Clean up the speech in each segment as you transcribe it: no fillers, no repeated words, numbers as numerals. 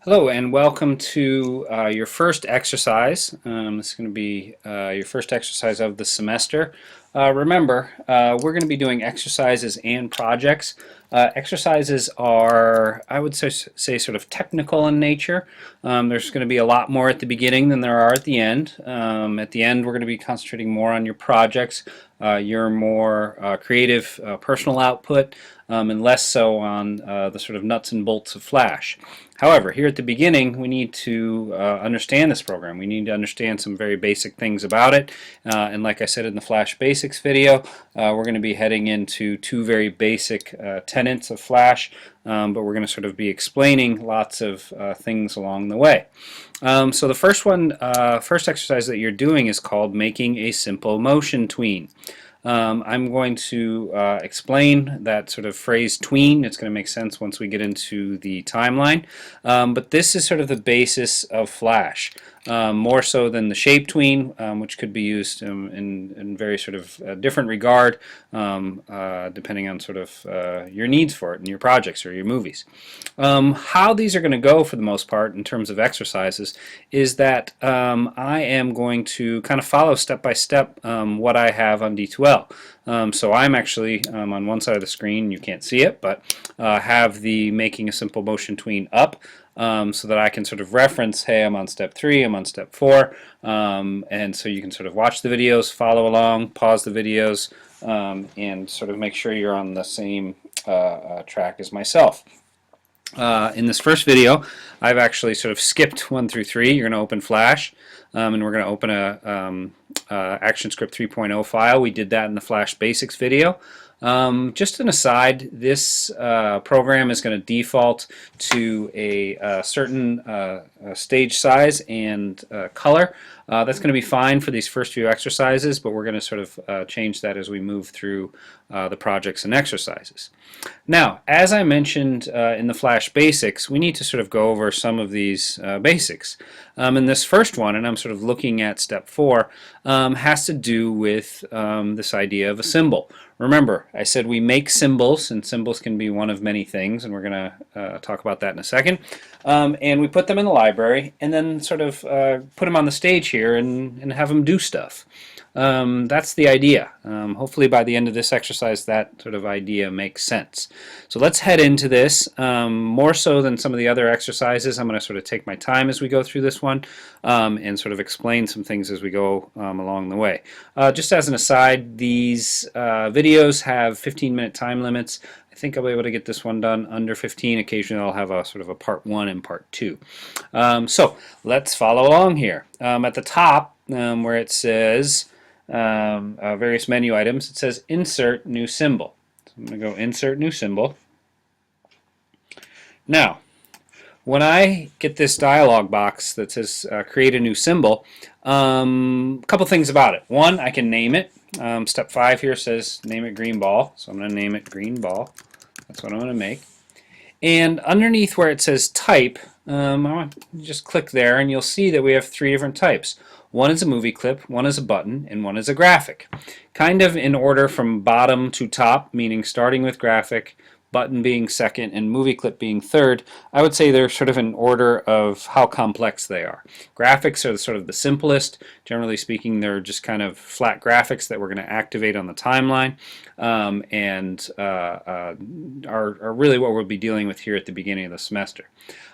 Hello and welcome to your first exercise. This is going to be your first exercise of the semester. Remember, we're going to be doing exercises and projects. Exercises are, I would say, sort of technical in nature. There's going to be a lot more at the beginning than there are at the end. At the end, we're going to be concentrating more on your projects, your more creative personal output, and less so on the sort of nuts and bolts of Flash. However, here at the beginning, we need to understand this program. We need to understand some very basic things about it. And like I said in the Flash Basics video, we're going to be heading into two very basic tenets of Flash, but we're going to sort of be explaining lots of things along the way. So the first exercise that you're doing is called making a simple motion tween. I'm going to explain that sort of phrase tween. It's going to make sense once we get into the timeline. But this is sort of the basis of Flash. More so than the shape tween, which could be used in very sort of different regard, depending on sort of your needs for it in your projects or your movies. How these are going to go for the most part in terms of exercises is that I am going to kind of follow step by step what I have on D2L. So I'm actually on one side of the screen, you can't see it, but have the making a simple motion tween up. So that I can sort of reference, hey, I'm on step 3, I'm on step 4, and so you can sort of watch the videos, follow along, pause the videos, and sort of make sure you're on the same track as myself. In this first video, I've actually sort of skipped 1 through 3. You're going to open Flash, and we're going to open a ActionScript 3.0 file. We did that in the Flash Basics video. Just an aside, this program is going to default to a certain stage size and color. That's going to be fine for these first few exercises, but we're going to sort of change that as we move through the projects and exercises. Now, as I mentioned in the Flash Basics, we need to sort of go over some of these basics. And this first one, and I'm sort of looking at step 4, has to do with this idea of a symbol. Remember, I said we make symbols, and symbols can be one of many things, and we're going to talk about that in a second. And we put them in the library, and then sort of put them on the stage here and have them do stuff. That's the idea. Hopefully by the end of this exercise that sort of idea makes sense. So let's head into this. More so than some of the other exercises, I'm going to sort of take my time as we go through this one and sort of explain some things as we go along the way. Just as an aside, these videos have 15-minute time limits. I think I'll be able to get this one done under 15. Occasionally I'll have a sort of a part 1 and part 2. So let's follow along here. At the top where it says various menu items, it says insert new symbol. So I'm going to go insert new symbol. Now, when I get this dialog box that says create a new symbol, a couple things about it. One, I can name it. Step 5 here says name it green ball, so I'm going to name it green ball. That's what I'm going to make. And underneath where it says type, I want to just click there and you'll see that we have 3 different types. One is a movie clip, one is a button, and one is a graphic. Kind of in order from bottom to top, meaning starting with graphic, button being second, and movie clip being third. I would say they're sort of in order of how complex they are. Graphics are sort of the simplest. Generally speaking, they're just kind of flat graphics that we're going to activate on the timeline and are really what we'll be dealing with here at the beginning of the semester.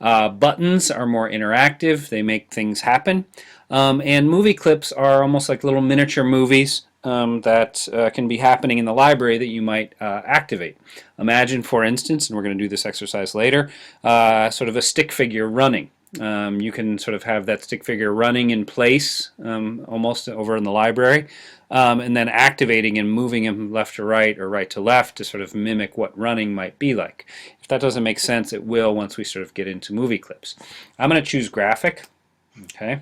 Buttons are more interactive. They make things happen. And movie clips are almost like little miniature movies that can be happening in the library that you might activate. Imagine, for instance, and we're going to do this exercise later, sort of a stick figure running. You can sort of have that stick figure running in place almost over in the library and then activating and moving him left to right or right to left to sort of mimic what running might be like. If that doesn't make sense, it will once we sort of get into movie clips. I'm going to choose graphic. Okay.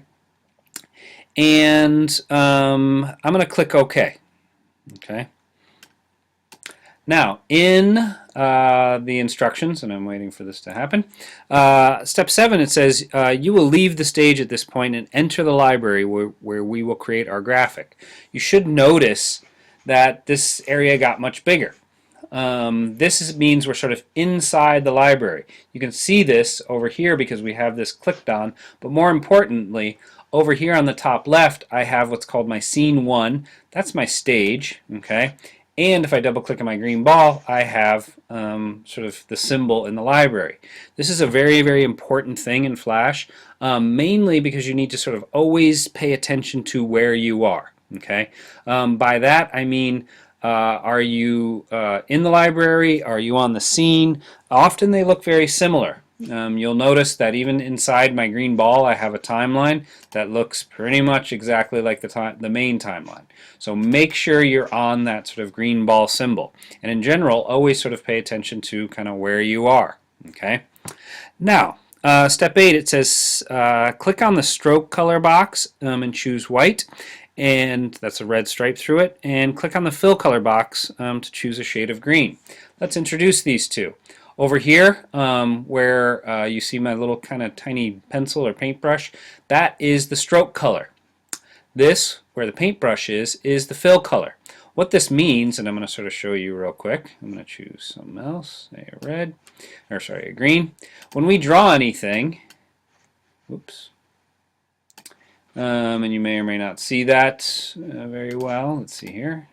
And I'm going to click OK. Okay. Now, in the instructions, and I'm waiting for this to happen, step 7, it says you will leave the stage at this point and enter the library where we will create our graphic. You should notice that this area got much bigger. Means we're sort of inside the library. You can see this over here because we have this clicked on, but more importantly, over here on the top left, I have what's called my scene 1. That's my stage, okay? And if I double click on my green ball, I have sort of the symbol in the library. This is a very, very important thing in Flash, mainly because you need to sort of always pay attention to where you are, okay? By that, I mean, are you in the library? Are you on the scene? Often they look very similar. You'll notice that even inside my green ball I have a timeline that looks pretty much exactly like the main timeline. So make sure you're on that sort of green ball symbol. And in general, always sort of pay attention to kind of where you are. Okay. Now, step 8, it says click on the stroke color box and choose white. And that's a red stripe through it. And click on the fill color box to choose a shade of green. Let's introduce these two. Over here, where you see my little kind of tiny pencil or paintbrush, that is the stroke color. This, where the paintbrush is the fill color. What this means, and I'm going to sort of show you real quick. I'm going to choose something else, say a red, or sorry, a green. When we draw anything, whoops, and you may or may not see that very well. Let's see here.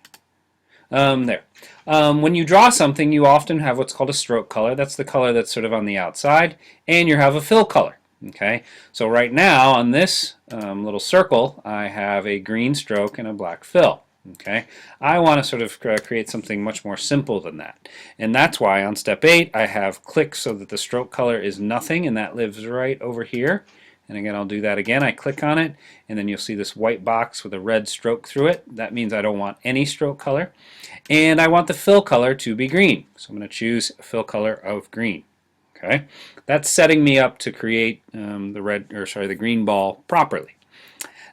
There. When you draw something, you often have what's called a stroke color. That's the color that's sort of on the outside, and you have a fill color. Okay, so right now on this little circle, I have a green stroke and a black fill. Okay, I want to sort of create something much more simple than that, and that's why on step 8 I have click so that the stroke color is nothing, and that lives right over here. And again, I'll do that again. I click on it, and then you'll see this white box with a red stroke through it. That means I don't want any stroke color. And I want the fill color to be green. So I'm going to choose a fill color of green. Okay, that's setting me up to create the green ball properly.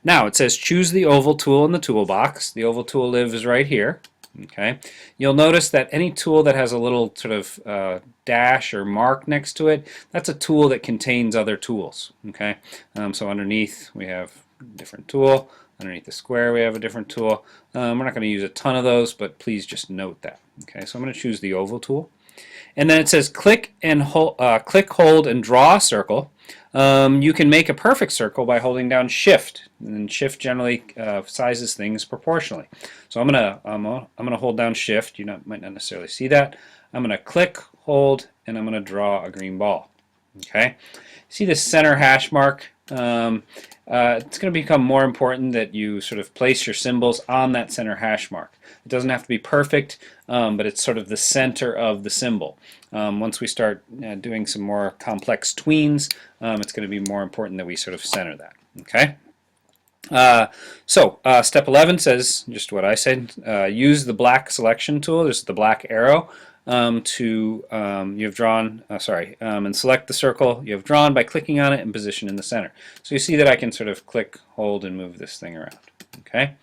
Now it says choose the oval tool in the toolbox. The oval tool lives right here. Okay, you'll notice that any tool that has a little sort of dash or mark next to it, that's a tool that contains other tools. Okay, so underneath we have a different tool. Underneath the square we have a different tool. We're not going to use a ton of those, but please just note that. Okay, so I'm going to choose the oval tool, and then it says click, hold, and draw a circle. You can make a perfect circle by holding down Shift, and Shift generally sizes things proportionally. So I'm gonna hold down Shift. You might not necessarily see that. I'm gonna click, hold, and I'm gonna draw a green ball. Okay. See this center hash mark? It's going to become more important that you sort of place your symbols on that center hash mark. It doesn't have to be perfect, but it's sort of the center of the symbol. Once we start doing some more complex tweens, it's going to be more important that we sort of center that. Okay. Step 11 says just what I said. Use the black selection tool. This is the black arrow. And select the circle you have drawn by clicking on it and position in the center. So you see that I can sort of click, hold, and move this thing around. Okay.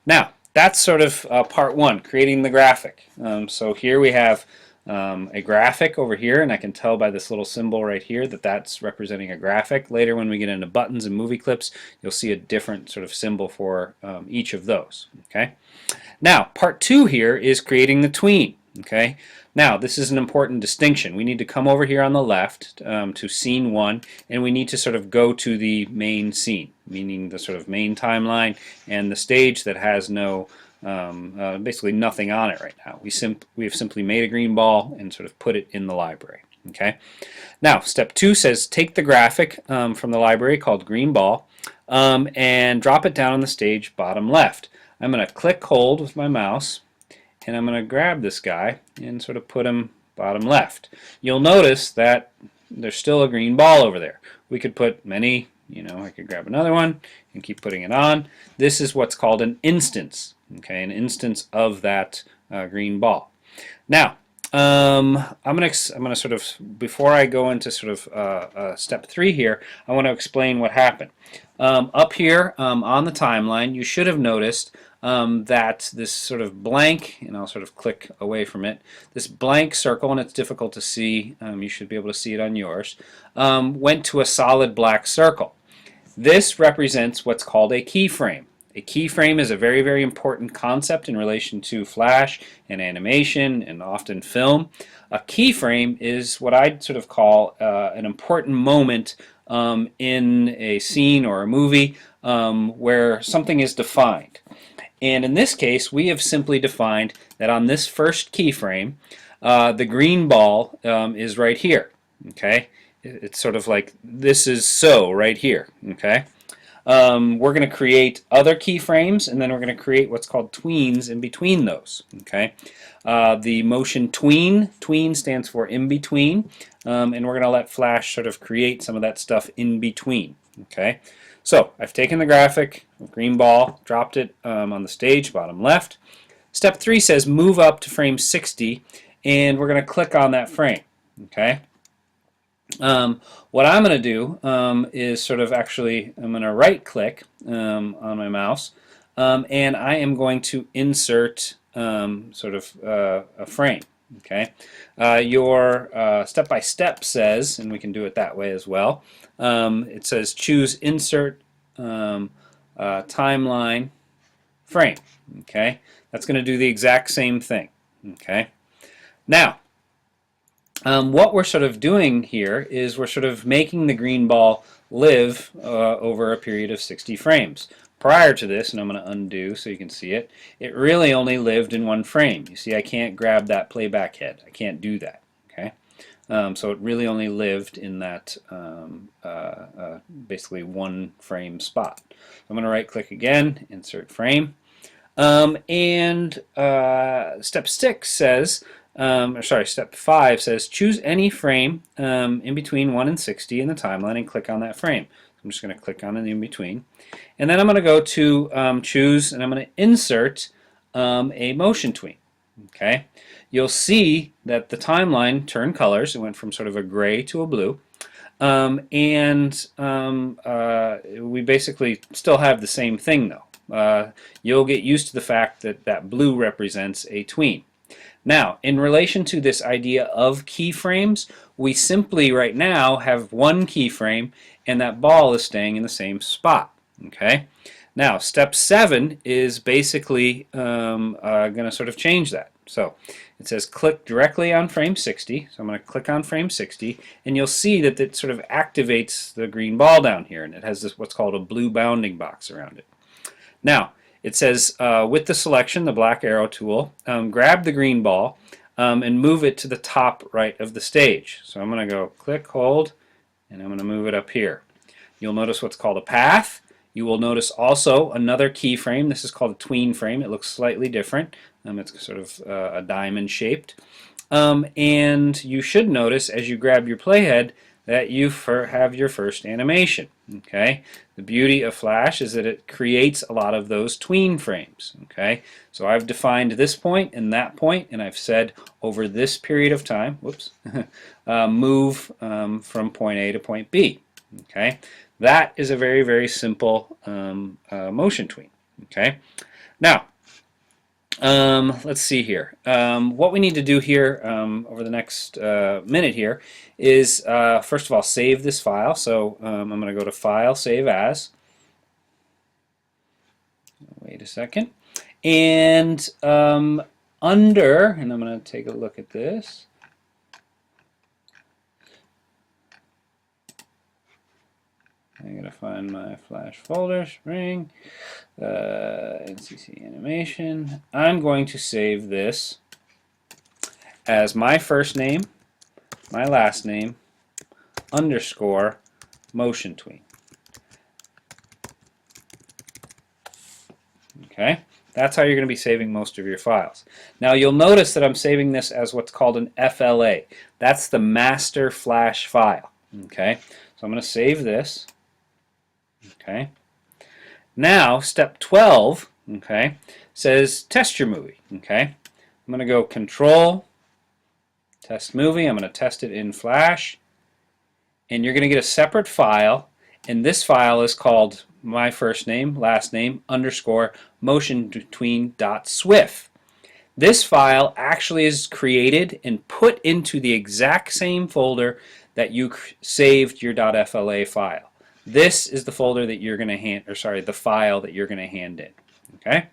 Now that's sort of part 1, creating the graphic. So here we have a graphic over here, and I can tell by this little symbol right here that that's representing a graphic. Later when we get into buttons and movie clips, you'll see a different sort of symbol for each of those. Okay. Now part 2 here is creating the tween. Okay. Now this is an important distinction. We need to come over here on the left to scene 1, and we need to sort of go to the main scene, meaning the sort of main timeline and the stage that has no basically nothing on it right now. We have simply made a green ball and sort of put it in the library. Okay. Now step 2 says take the graphic from the library called green ball and drop it down on the stage bottom left. I'm going to click hold with my mouse, and I'm going to grab this guy and sort of put him bottom left. You'll notice that there's still a green ball over there. We could put many, I could grab another one and keep putting it on. This is what's called an instance, okay, an instance of that green ball. Now, I'm gonna sort of, before I go into sort of step 3 here, I want to explain what happened. Up here on the timeline, you should have noticed that this sort of blank, and I'll sort of click away from it, this blank circle, and it's difficult to see, you should be able to see it on yours, went to a solid black circle. This represents what's called a keyframe. A keyframe is a very, very important concept in relation to flash and animation and often film. A keyframe is what I'd sort of call an important moment in a scene or a movie where something is defined. And in this case, we have simply defined that on this first keyframe, the green ball is right here. Okay, it's sort of like this is so right here. Okay, we're going to create other keyframes, and then we're going to create what's called tweens in between those. Okay, the motion tween stands for in between, and we're going to let Flash sort of create some of that stuff in between. Okay, so I've taken the graphic, green ball, dropped it on the stage, bottom left. Step 3 says move up to frame 60, and we're going to click on that frame. Okay. What I'm going to do is sort of actually, I'm going to right click on my mouse, and I am going to insert sort of a frame. Okay, your step-by-step says, and we can do it that way as well, it says choose insert timeline frame. Okay, that's going to do the exact same thing. Okay, now what we're sort of doing here is we're sort of making the green ball live over a period of 60 frames. Prior to this, and I'm going to undo so you can see it, it really only lived in one frame. You see, I can't grab that playback head. I can't do that. Okay, so it really only lived in that basically one frame spot. I'm going to right click again, insert frame, and step 6 says, step 5 says choose any frame in between 1 and 60 in the timeline and click on that frame. So I'm just going to click on it in between. And then I'm going to go to choose, and I'm going to insert a motion tween. Okay, you'll see that the timeline turned colors. It went from sort of a gray to a blue. We basically still have the same thing though. You'll get used to the fact that that blue represents a tween. Now, in relation to this idea of keyframes, we simply right now have one keyframe and that ball is staying in the same spot. Okay. Now, step 7 is basically going to sort of change that. So it says click directly on frame 60. So I'm going to click on frame 60, and you'll see that it sort of activates the green ball down here, and it has this what's called a blue bounding box around it. Now, it says with the selection, the black arrow tool, grab the green ball and move it to the top right of the stage. So I'm going to go click, hold, and I'm going to move it up here. You'll notice what's called a path. You will notice also another keyframe. This is called a tween frame. It looks slightly different. It's sort of a diamond shaped. And you should notice as you grab your playhead that you have your first animation. Okay, the beauty of Flash is that it creates a lot of those tween frames. Okay, so I've defined this point and that point, and I've said over this period of time, whoops, move from point A to point B. Okay, that is a very, very simple motion tween. Okay, now let's see here. What we need to do here over the next minute here is first of all save this file. So I'm going to go to File, Save As. Wait a second. And and I'm going to take a look at this. I gotta find my Flash folder, Spring, NCC animation. I'm going to save this as my first name, my last name, underscore, motion tween. Okay, that's how you're going to be saving most of your files. Now you'll notice that I'm saving this as what's called an FLA. That's the master Flash file. Okay, so I'm going to save this. Okay. Now, step 12, okay, says test your movie. Okay. I'm going to go Control, Test Movie. I'm going to test it in Flash. And you're going to get a separate file. And this file is called my first name, last name, underscore, motion tween dot swift. This file actually is created and put into the exact same folder that you saved your .fla file. This is the folder that you're going to hand, or sorry, the file that you're going to hand in. Okay.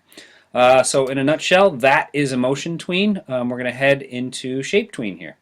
So in a nutshell, that is a motion tween. We're going to head into shape tween here.